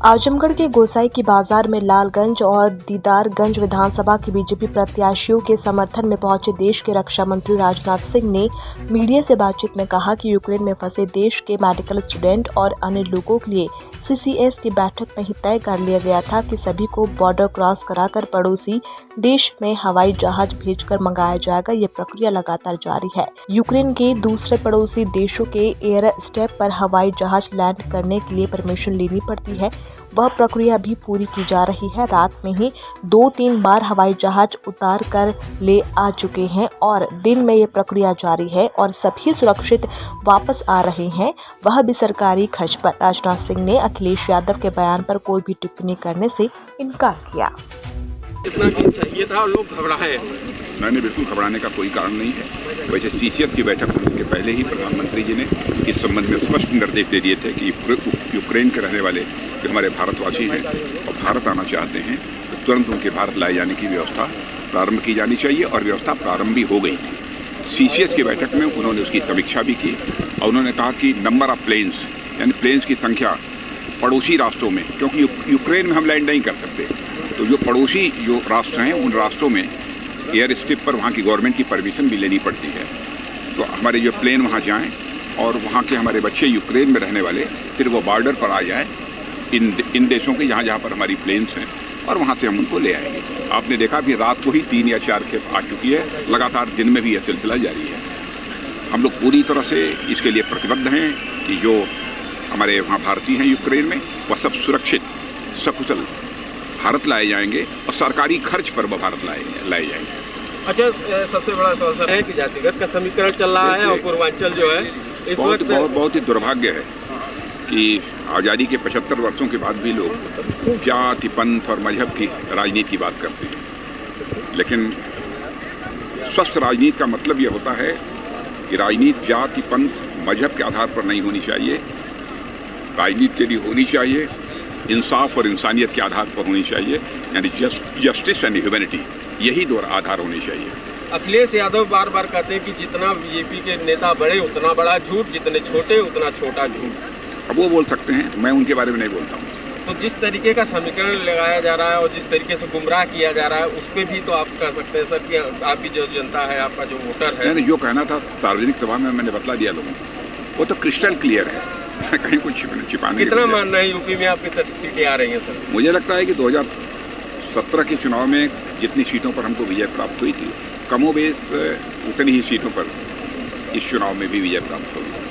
आजमगढ़ के गोसाई की बाजार में लालगंज और दीदारगंज विधानसभा के बीजेपी प्रत्याशियों के समर्थन में पहुंचे देश के रक्षा मंत्री राजनाथ सिंह ने मीडिया से बातचीत में कहा कि यूक्रेन में फंसे देश के मेडिकल स्टूडेंट और अन्य लोगों के लिए सीसीएस की बैठक में ही तय कर लिया गया था कि सभी को बॉर्डर क्रॉस कराकर पड़ोसी देश में हवाई जहाज भेजकर मंगाया जाएगा। ये प्रक्रिया लगातार जारी है। यूक्रेन के दूसरे पड़ोसी देशों के एयर स्ट्रिप पर हवाई जहाज लैंड करने के लिए परमिशन लेनी पड़ती है। वह प्रक्रिया भी पूरी की जा रही है। रात में ही 2-3 बार हवाई जहाज उतार कर ले आ चुके हैं और दिन में ये प्रक्रिया जारी है और सभी सुरक्षित वापस आ रहे हैं, वह भी सरकारी खर्च पर। राजनाथ सिंह ने अखिलेश यादव के बयान पर कोई भी टिप्पणी करने से इनकार किया। इतना चाहिए था और लोग घबराए। नहीं, बिल्कुल घबराने का कोई कारण नहीं है। वैसे सीसीएस की बैठक होने के पहले ही प्रधानमंत्री जी ने इस संबंध में स्पष्ट निर्देश दे दिए थे कि यूक्रेन के रहने वाले जो हमारे भारतवासी हैं और भारत आना चाहते हैं तो तुरंत उनके भारत लाए जाने की व्यवस्था प्रारंभ की जानी चाहिए और व्यवस्था प्रारंभ भी हो गई थी। सीसीएस की बैठक में उन्होंने उसकी समीक्षा भी की और उन्होंने कहा कि नंबर ऑफ प्लेन्स यानी प्लेन्स की संख्या पड़ोसी राष्ट्रों में, क्योंकि यूक्रेन में हम लैंड नहीं कर सकते, तो जो पड़ोसी जो राष्ट्र हैं उन राष्ट्रों में एयर स्ट्रिप पर वहाँ की गवर्नमेंट की परमिशन भी लेनी पड़ती है। तो हमारे जो प्लेन वहाँ जाएं और वहाँ के हमारे बच्चे यूक्रेन में रहने वाले फिर वो बॉर्डर पर आ जाएं इन देशों के जहाँ पर हमारी प्लेन्स हैं और वहाँ से हम उनको ले आएंगे। आपने देखा भी रात को ही 3 या 4 खेप आ चुकी है, लगातार दिन में भी यह सिलसिला जारी है। हम लोग पूरी तरह से इसके लिए प्रतिबद्ध हैं कि जो हमारे वहाँ भारतीय हैं यूक्रेन में वह सब सुरक्षित सकुशल भारत लाए जाएंगे और सरकारी खर्च पर वह भारत लाए जाएंगे। अच्छा, सबसे बड़ा सवाल है कि जातिगत का समीकरण चल रहा है और पूर्वांचल जो है इस वक्त बहुत ही दुर्भाग्य है कि आज़ादी के 75 वर्षों के बाद भी लोग जाति पंथ और मजहब की राजनीति की बात करते हैं। लेकिन स्वस्थ राजनीति का मतलब ये होता है कि राजनीति जाति पंथ मजहब के आधार पर नहीं होनी चाहिए। राजनीति के लिए होनी चाहिए इंसाफ और इंसानियत के आधार पर होनी चाहिए, यानी जस्टिस एंड ह्यूमैनिटी, यही 2 आधार होने चाहिए। अखिलेश यादव बार बार कहते हैं कि जितना बीजेपी के नेता बड़े उतना बड़ा झूठ, जितने छोटे उतना छोटा झूठ। अब वो बोल सकते हैं, मैं उनके बारे में नहीं बोलता हूँ। तो जिस तरीके का समीकरण लगाया जा रहा है और जिस तरीके से गुमराह किया जा रहा है उस पर भी तो आप कह सकते हैं सर कि आपकी जो जनता है, आपका जो वोटर है। मैंने जो कहना था सार्वजनिक सभा में मैंने बतला दिया लोगों को, वो तो क्रिस्टल क्लियर है, कहीं कुछ छिपाने। कितना मानना है यूपी में आपकी सीटें आ रही हैं सर? मुझे लगता है कि 2017 के चुनाव में जितनी सीटों पर हमको विजय प्राप्त हुई थी, कमोबेश उतनी ही सीटों पर इस चुनाव में भी विजय प्राप्त होगी।